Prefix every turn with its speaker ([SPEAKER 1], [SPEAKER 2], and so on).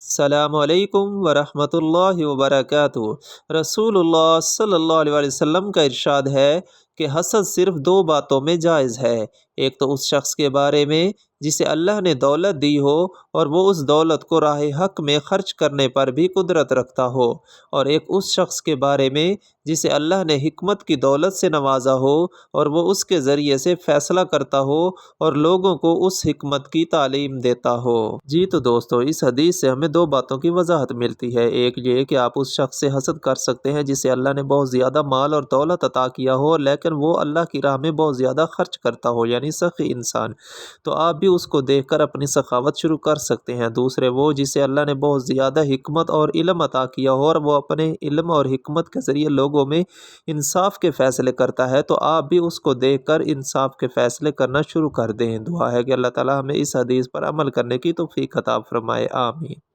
[SPEAKER 1] السلام علیکم ورحمۃ اللہ وبرکاتہ۔ رسول اللہ صلی اللہ علیہ وسلم کا ارشاد ہے کہ حسد صرف دو باتوں میں جائز ہے۔ ایک تو اس شخص کے بارے میں جسے اللہ نے دولت دی ہو اور وہ اس دولت کو راہ حق میں خرچ کرنے پر بھی قدرت رکھتا ہو، اور ایک اس شخص کے بارے میں جسے اللہ نے حکمت کی دولت سے نوازا ہو اور وہ اس کے ذریعے سے فیصلہ کرتا ہو اور لوگوں کو اس حکمت کی تعلیم دیتا ہو۔ جی تو دوستو، اس حدیث سے ہمیں دو باتوں کی وضاحت ملتی ہے۔ ایک یہ کہ آپ اس شخص سے حسد کر سکتے ہیں جسے اللہ نے بہت زیادہ مال اور دولت عطا کیا ہو، لیکن وہ اللہ کی راہ میں بہت زیادہ خرچ کرتا ہو، یعنی سخی انسان، تو آپ بھی اس کو دیکھ کر اپنی سخاوت شروع کر سکتے ہیں۔ دوسرے وہ جسے اللہ نے بہت زیادہ حکمت اور علم عطا کیا ہو اور وہ اپنے علم اور حکمت کے ذریعے لوگوں میں انصاف کے فیصلے کرتا ہے، تو آپ بھی اس کو دیکھ کر انصاف کے فیصلے کرنا شروع کر دیں۔ دعا ہے کہ اللہ تعالی ہمیں اس حدیث پر عمل کرنے کی توفیق عطا فرمائے۔ آمین۔